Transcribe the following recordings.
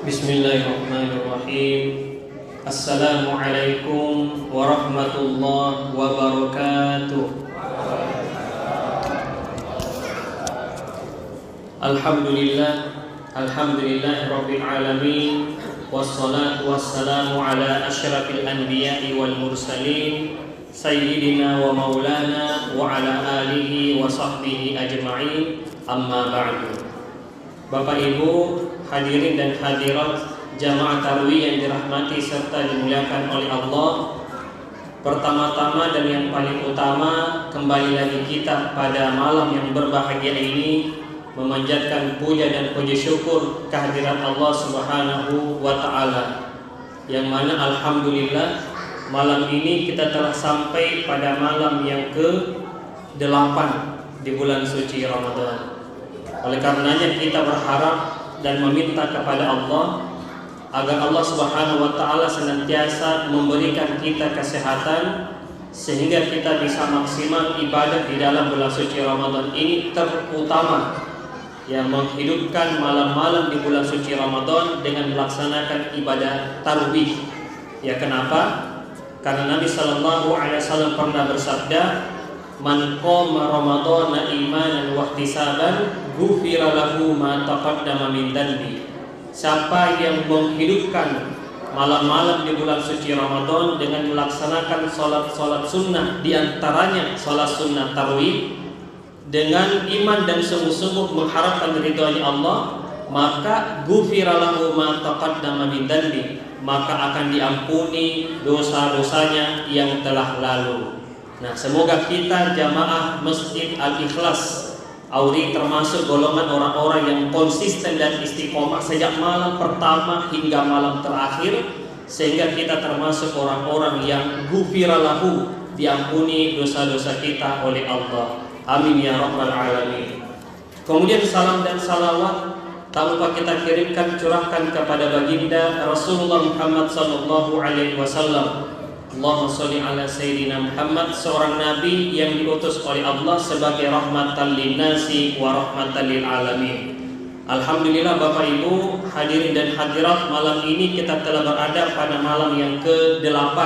Bismillahirrahmanirrahim. Assalamualaikum warahmatullahi wabarakatuh. Alhamdulillahirabbil alamin. Wassalatu wassalamu ala asyrafil anbiya'i wal mursalin sayyidina wa maulana wa ala alihi wa sahbihi ajma'in. Amma ba'du. Bapak Ibu hadirin dan hadirat jamaah tarwih yang dirahmati serta dimuliakan oleh Allah. Pertama-tama dan yang paling utama, kembali lagi kita pada malam yang berbahagia ini memanjatkan puja dan puji syukur kehadirat Allah Subhanahu wa taala. Yang mana alhamdulillah malam ini kita telah sampai pada malam yang ke-8 di bulan suci Ramadan. Oleh karenanya kita berharap dan meminta kepada Allah agar Allah Subhanahu wa taala senantiasa memberikan kita kesehatan sehingga kita bisa maksimal ibadah di dalam bulan suci Ramadan ini, terutama yang menghidupkan malam-malam di bulan suci Ramadan dengan melaksanakan ibadah tarawih. Ya, kenapa? Karena Nabi sallallahu alaihi wasallam pernah bersabda, "Man qama Ramadhana imanan wa ihtisaban, ghufira lahu ma taqaddama min dhanbi." Siapa yang menghidupkan malam-malam di bulan suci Ramadan dengan melaksanakan salat sunnah, di antaranya salat sunnah tarawih, dengan iman dan sungguh-sungguh mengharapkan ridhonya Allah, maka ghufira lahu ma taqaddama min dhanbi, maka akan diampuni dosa-dosanya yang telah lalu. Nah, semoga kita jamaah Masjid Al-Ikhlas Auri termasuk golongan orang-orang yang konsisten dan istiqomah sejak malam pertama hingga malam terakhir, sehingga kita termasuk orang-orang yang ghufira lahu, diampuni dosa-dosa kita oleh Allah. Amin ya rabbal alamin. Kemudian salam dan salawat tak lupa kita kirimkan, curahkan kepada baginda Rasulullah Muhammad sallallahu alaihi wasallam. Allahumma sholli ala sayyidina Muhammad, seorang nabi yang diutus oleh Allah sebagai rahmatan linnasi wa rahmatan lil alamin. Alhamdulillah Bapak Ibu hadirin dan hadirat, malam ini kita telah berada pada malam yang ke-8.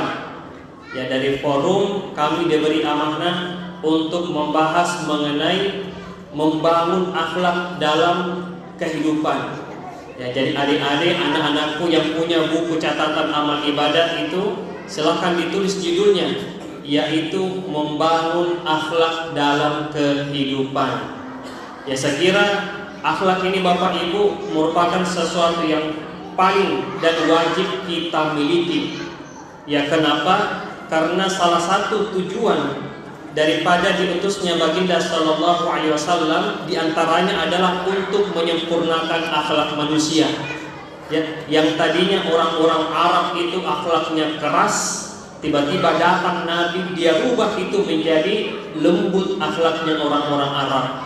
Ya, dari forum kami diberi amanah untuk membahas mengenai membangun akhlak dalam kehidupan. Ya, jadi adik-adik, anak-anakku yang punya buku catatan amal ibadah itu silahkan ditulis judulnya, yaitu membangun akhlak dalam kehidupan. Ya, saya kira akhlak ini Bapak Ibu merupakan sesuatu yang paling dan wajib kita miliki. Ya, kenapa? Karena salah satu tujuan daripada diutusnya baginda sallallahu alaihi wasallam diantaranya adalah untuk menyempurnakan akhlak manusia. Ya, yang tadinya orang-orang Arab itu akhlaknya keras, tiba-tiba datang Nabi, dia rubah itu menjadi lembut akhlaknya orang-orang Arab.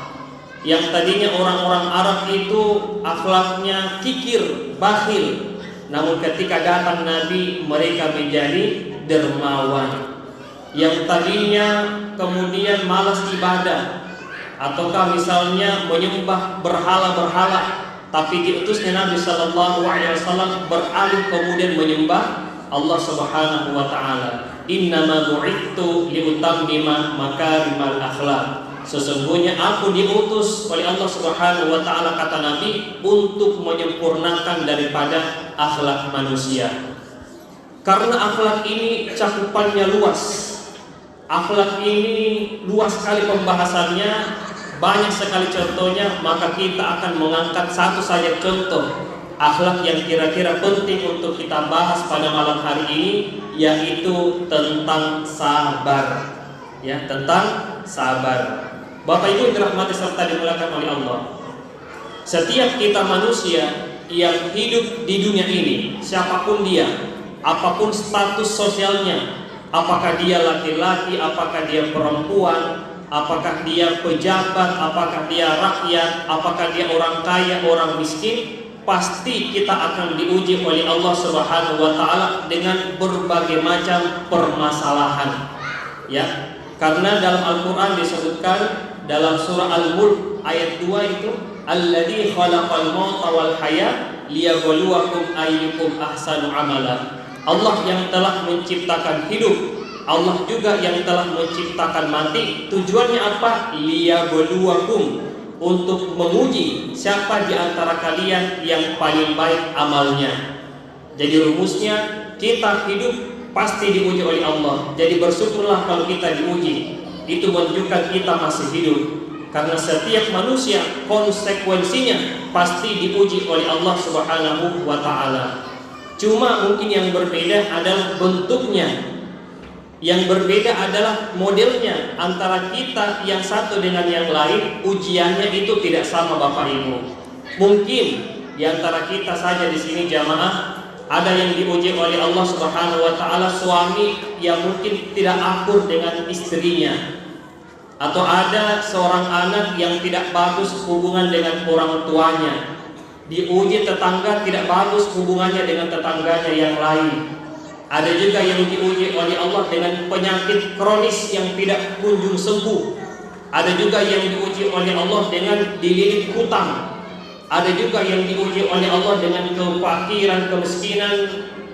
Yang tadinya orang-orang Arab itu akhlaknya kikir, bakhil, namun ketika datang Nabi mereka menjadi dermawan. Yang tadinya kemudian malas ibadah, ataukah misalnya menyembah berhala-berhala, tapi diutusnya Nabi sallallahu alaihi wasallam beralih kemudian menyembah Allah Subhanahu wa taala. Innama bu'ithu liutammima makarimal akhlak. Sesungguhnya aku diutus oleh Allah Subhanahu wa taala, kata Nabi, untuk menyempurnakan daripada akhlak manusia. Karena akhlak ini cakupannya luas. Akhlak ini luas sekali pembahasannya, banyak sekali contohnya, maka kita akan mengangkat satu saja contoh akhlak yang kira-kira penting untuk kita bahas pada malam hari ini, yaitu tentang sabar. Ya, tentang sabar. Bapak Ibu yang dirahmati serta dimuliakan oleh Allah, setiap kita manusia yang hidup di dunia ini, siapapun dia, apapun status sosialnya, apakah dia laki-laki, apakah dia perempuan, apakah dia pejabat, apakah dia rakyat, apakah dia orang kaya, orang miskin, pasti kita akan diuji oleh Allah Subhanahu wa taala dengan berbagai macam permasalahan. Ya, karena dalam Al-Qur'an disebutkan dalam surah Al-Mulk ayat 2 itu, alladzi khalaqal mauta wal hayat liyabluwakum ayyukum ahsanu amala. Allah yang telah menciptakan hidup, Allah juga yang telah menciptakan mati. Tujuannya apa? Liyabluwakum, untuk menguji siapa di antara kalian yang paling baik amalnya. Jadi rumusnya, kita hidup pasti diuji oleh Allah. Jadi bersyukurlah kalau kita diuji. Itu menunjukkan kita masih hidup. Karena setiap manusia konsekuensinya pasti diuji oleh Allah Subhanahu wa ta'ala. Cuma mungkin yang berbeda adalah bentuknya, yang berbeda adalah modelnya. Antara kita yang satu dengan yang lain, ujiannya itu tidak sama Bapak Ibu. Mungkin di antara kita saja di sini jamaah, ada yang diuji oleh Allah Subhanahu wa ta'ala, suami yang mungkin tidak akur dengan istrinya, atau ada seorang anak yang tidak bagus hubungan dengan orang tuanya. Diuji tetangga tidak bagus hubungannya dengan tetangganya yang lain. Ada juga yang diuji oleh Allah dengan penyakit kronis yang tidak kunjung sembuh. Ada juga yang diuji oleh Allah dengan dililit hutang. Ada juga yang diuji oleh Allah dengan kefakiran, kemiskinan.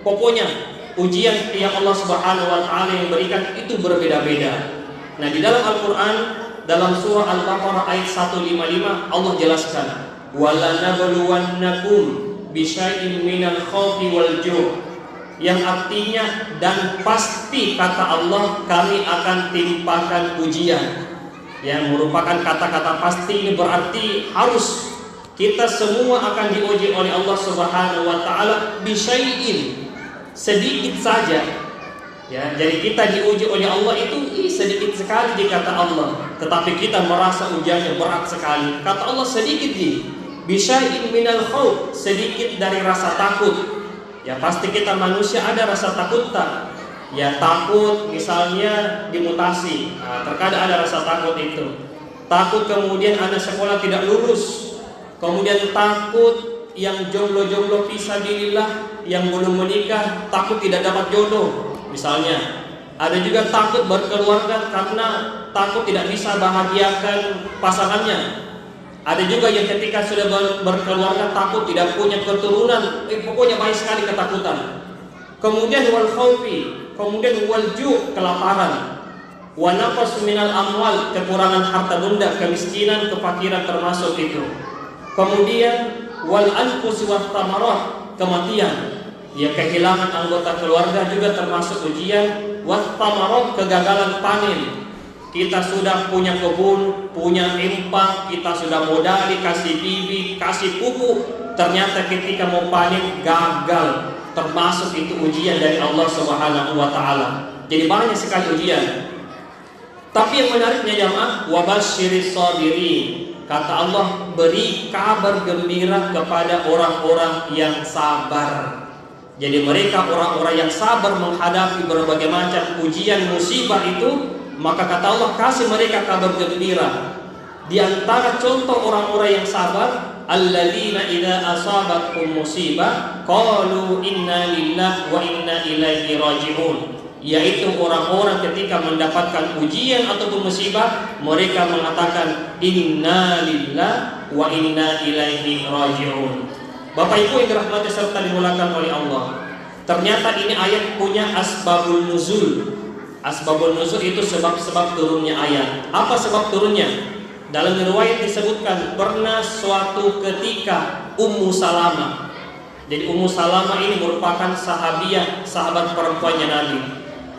Pokoknya ujian yang Allah Subhanahu wa ta'ala yang berikan itu berbeda-beda. Nah, di dalam Al-Quran, dalam surah Al-Baqarah ayat 155, Allah jelaskan, وَلَنَبْلُوَنَّكُمْ بِشَيْءٍ مِنَ الْخَوْفِ وَالْجُوعِ, yang artinya dan pasti kata Allah kami akan timpakan ujian. Yang merupakan kata-kata pasti ini berarti harus kita semua akan diuji oleh Allah Subhanahu wa ta'ala bisyai'in, sedikit saja. Ya, jadi kita diuji oleh Allah itu sedikit sekali dikata Allah, tetapi kita merasa ujiannya berat sekali. Kata Allah sedikit bisyai'in minal khauf, sedikit dari rasa takut. Ya pasti kita manusia ada rasa takut tak? Ya takut misalnya dimutasi. Nah, terkadang ada rasa takut itu. Takut kemudian anak sekolah tidak lulus. Kemudian takut yang jomblo-jomblo fisabilillah yang belum menikah, takut tidak dapat jodoh. Misalnya, ada juga takut berkeluarga karena takut tidak bisa bahagiakan pasangannya. Ada juga yang ketika sudah berkeluarga takut tidak punya keturunan. Pokoknya banyak sekali ketakutan. Kemudian wal khaufi, kemudian wal ju', kelaparan. Wa naqas minal amwal, kekurangan harta benda, kemiskinan, kefakiran termasuk itu. Kemudian wal anfus wa thamarat, kematian. Ya kehilangan anggota keluarga juga termasuk ujian. Wa thamarat, kegagalan panen. Kita sudah punya kebun, punya empang, kita sudah modal kasih bibit, kasih pupuk, ternyata ketika mau panen gagal. Termasuk itu ujian dari Allah Subhanahu wa ta'ala. Jadi banyak sekali ujian. Tapi yang menariknya jamaah, wabasyiris sabirin, kata Allah, beri kabar gembira kepada orang-orang yang sabar. Jadi mereka orang-orang yang sabar menghadapi berbagai macam ujian musibah itu, maka kata Allah kasih mereka kabar gembira. Di antara contoh orang-orang yang sabar, alladzina idza asabatkum musibah qalu inna lillahi wa inna ilaihi raji'un, yaitu orang-orang ketika mendapatkan ujian ataupun musibah mereka mengatakan inna lillahi wa inna ilaihi raji'un. Bapak Ibu yang dirahmati serta dimuliakan oleh Allah, ternyata ini ayat punya asbabul nuzul. Asbabul nuzul itu sebab-sebab turunnya ayat. Apa sebab turunnya? Dalam riwayat disebutkan pernah suatu ketika Ummu Salamah. Jadi Ummu Salamah ini merupakan sahabiah, sahabat perempuannya Nabi.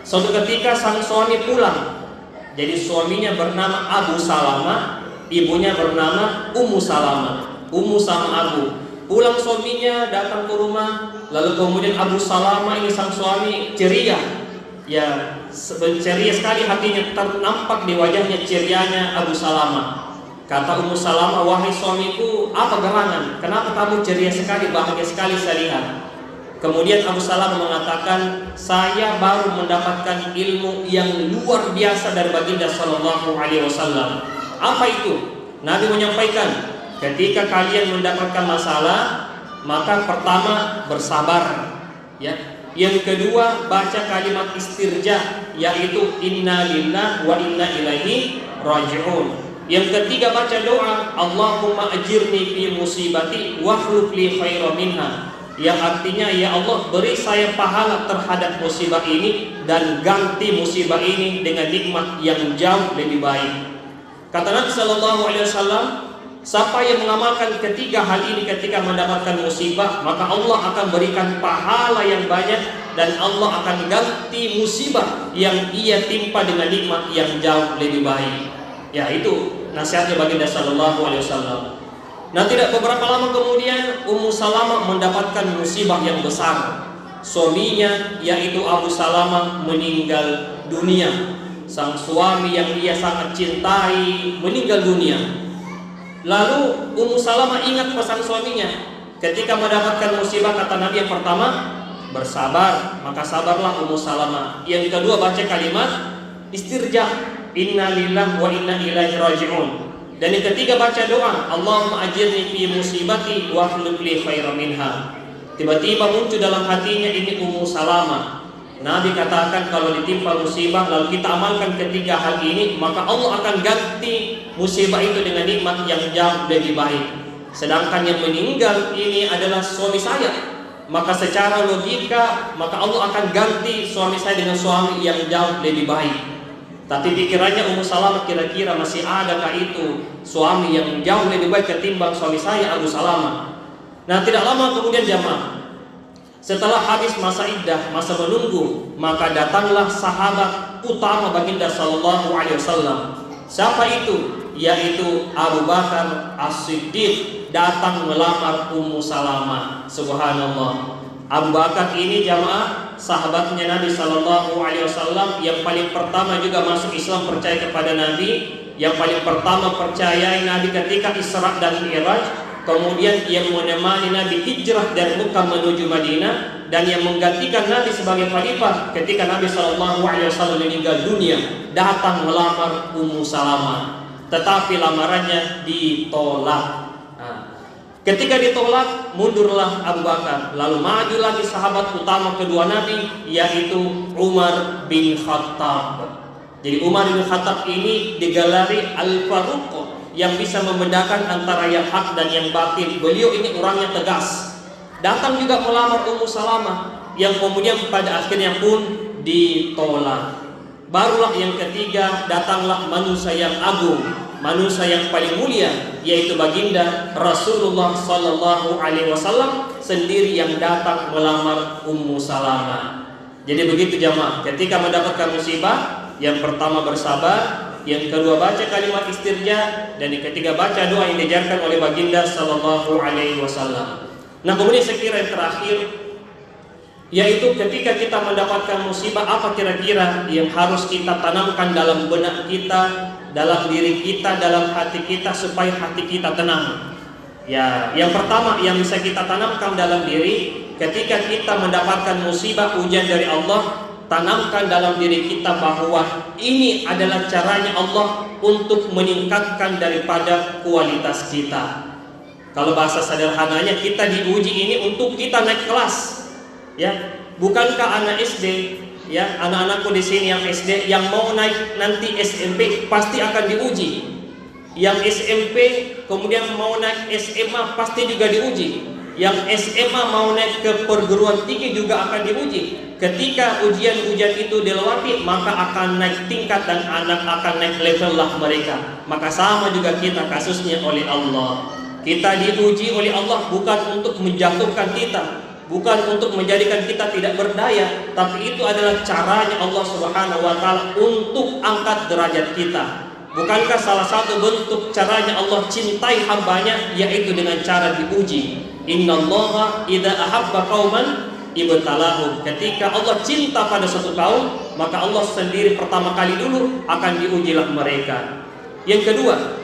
Suatu ketika sang suami pulang. Jadi suaminya bernama Abu Salamah, ibunya bernama Ummu Salamah. Ummu sama Abu. Pulang suaminya datang ke rumah, lalu kemudian Abu Salamah ini sang suami ceria. Ya, ceria sekali hatinya, ternampak di wajahnya cerianya Abu Salamah. Kata Ummu Salamah, wahai suamiku, apa gerangan? Kenapa kamu ceria sekali, bahagia sekali saya lihat? Kemudian Abu Salamah mengatakan, saya baru mendapatkan ilmu yang luar biasa dari baginda Sallallahu Alaihi Wasallam. Apa itu? Nabi menyampaikan, ketika kalian mendapatkan masalah, maka pertama bersabar, ya. Yang kedua baca kalimat istirja, yaitu inna lillahi wa inna ilaihi raji'un. Yang ketiga baca doa, Allahumma ajirni fi musibati wakhluf li khairan minha, yang artinya ya Allah beri saya pahala terhadap musibah ini dan ganti musibah ini dengan nikmat yang jauh lebih baik. Kata Nabi sallallahu alaihi wasallam, siapa yang mengamalkan ketiga hal ini ketika mendapatkan musibah, maka Allah akan berikan pahala yang banyak dan Allah akan ganti musibah yang ia timpa dengan nikmat yang jauh lebih baik. Ya, itu nasihatnya baginda sallallahu alaihi wasallam. Nah, tidak beberapa lama kemudian Ummu Salamah mendapatkan musibah yang besar. Suaminya yaitu Abu Salamah meninggal dunia. Sang suami yang ia sangat cintai meninggal dunia. Lalu Ummu Salamah ingat pesan suaminya. Ketika mendapatkan musibah, kata Nabi yang pertama, bersabar, maka sabarlah Ummu Salamah. Yang kedua baca kalimat istirja, inna lillahi wa inna ilaihi raji'un. Dan yang ketiga baca doa, Allahumma ajirni fi musibati wa akhlif li khairan minha. Tiba-tiba muncul dalam hatinya ini Ummu Salamah. Nabi katakan kalau ditimpa musibah lalu kita amalkan ketiga hal ini, maka Allah akan ganti musibah itu dengan nikmat yang jauh lebih baik. Sedangkan yang meninggal ini adalah suami saya, maka secara logika maka Allah akan ganti suami saya dengan suami yang jauh lebih baik. Tapi pikirannya Ummu Salamah, kira-kira masih adakah itu suami yang jauh lebih baik ketimbang suami saya Abu Salamah. Nah, tidak lama kemudian jamaah, setelah habis masa iddah, masa menunggu, maka datanglah sahabat utama baginda sallallahu alaihi wasallam. Siapa itu? Yaitu Abu Bakar As-Siddiq, datang melamar Ummu Salamah. Subhanallah. Abu Bakar ini jamaah sahabatnya Nabi sallallahu alaihi wasallam yang paling pertama juga masuk Islam, percaya kepada Nabi, yang paling pertama percayai Nabi ketika Isra dan Mi'raj. Kemudian yang menemani Nabi hijrah dari Mekah menuju Madinah, dan yang menggantikan Nabi sebagai khalifah ketika Nabi sallallahu alaihi wasallam meninggal dunia, datang melamar Ummu Salamah. Tetapi lamarannya ditolak. Ketika ditolak, mundurlah Abu Bakar. Lalu maju lagi sahabat utama kedua Nabi, yaitu Umar bin Khattab. Jadi Umar bin Khattab ini digelari Al-Faruq, yang bisa membedakan antara yang hak dan yang batil. Beliau ini orangnya tegas. Datang juga melamar Ummu Salamah, yang kemudian pada akhirnya pun ditolak. Barulah yang ketiga, datanglah manusia yang agung, manusia yang paling mulia, yaitu baginda Rasulullah sallallahu alaihi wasallam sendiri yang datang melamar Ummu Salamah. Jadi begitu jamaah, ketika mendapatkan musibah, yang pertama bersabar, yang kedua baca kalimat istirja, dan yang ketiga baca doa yang diajarkan oleh baginda sallallahu alaihi wasallam. Nah, kemudian sekira yang terakhir, yaitu ketika kita mendapatkan musibah, apa kira-kira yang harus kita tanamkan dalam benak kita, dalam diri kita, dalam hati kita, supaya hati kita tenang. Ya, yang pertama yang bisa kita tanamkan dalam diri ketika kita mendapatkan musibah, ujian dari Allah, tanamkan dalam diri kita bahwa ini adalah caranya Allah untuk meningkatkan daripada kualitas kita. Kalau bahasa sederhananya, kita diuji ini untuk kita naik kelas. Ya, bukankah anak SD, ya, anak-anakku di sini yang SD yang mau naik nanti SMP pasti akan diuji. Yang SMP kemudian mau naik SMA pasti juga diuji. Yang SMA mau naik ke perguruan tinggi juga akan diuji. Ketika ujian-ujian itu dilewati, maka akan naik tingkat dan anak akan naik level lah mereka. Maka sama juga kita kasusnya oleh Allah. Kita diuji oleh Allah bukan untuk menjatuhkan kita, bukan untuk menjadikan kita tidak berdaya, tapi itu adalah caranya Allah Subhanahu wa taala untuk angkat derajat kita. Bukankah salah satu bentuk caranya Allah cintai hambanya yaitu dengan cara diuji? Innallaha idza ahabba qauman ibtalahum. Ketika Allah cinta pada suatu kaum, maka Allah sendiri pertama kali dulu akan diujilah mereka. Yang kedua,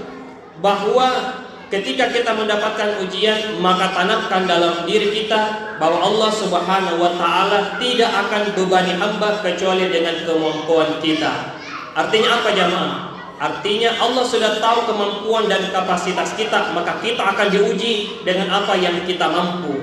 bahwa ketika kita mendapatkan ujian, maka tanamkan dalam diri kita bahwa Allah Subhanahu wa taala tidak akan bebani hamba kecuali dengan kemampuan kita. Artinya apa jamaah? Artinya Allah sudah tahu kemampuan dan kapasitas kita, maka kita akan diuji dengan apa yang kita mampu.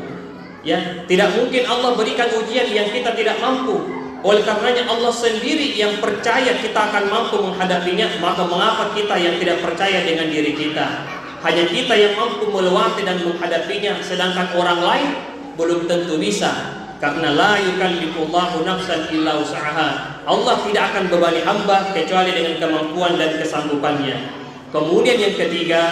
Ya, tidak mungkin Allah berikan ujian yang kita tidak mampu. Oleh karenanya Allah sendiri yang percaya kita akan mampu menghadapinya, maka mengapa kita yang tidak percaya dengan diri kita? Hanya kita yang mampu melewati dan menghadapinya, sedangkan orang lain belum tentu bisa. Karena la yukallifullahu nafsan illa usaha. Allah tidak akan bebani hamba kecuali dengan kemampuan dan kesanggupannya. Kemudian yang ketiga,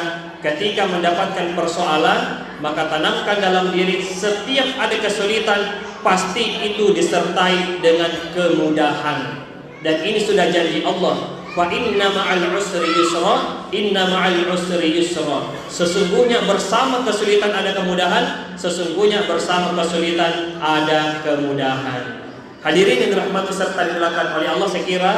ketika mendapatkan persoalan, maka tanamkan dalam diri setiap ada kesulitan, pasti itu disertai dengan kemudahan. Dan ini sudah janji Allah, fa inna ma'al usri yusra, inna ma'al usri yusra. Sesungguhnya bersama kesulitan ada kemudahan, sesungguhnya bersama kesulitan ada kemudahan. Hadirin yang dirahmati serta dimuliakan oleh Allah, saya kira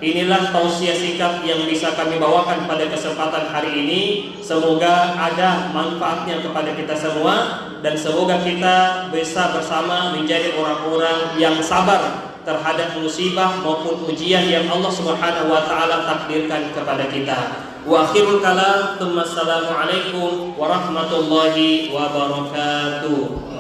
inilah tausiah sikap yang bisa kami bawakan pada kesempatan hari ini. Semoga ada manfaatnya kepada kita semua, dan semoga kita bisa bersama menjadi orang-orang yang sabar terhadap musibah maupun ujian yang Allah Subhanahu wa taala takdirkan kepada kita. Wa akhirul kalam, assalamualaikum warahmatullahi wabarakatuh.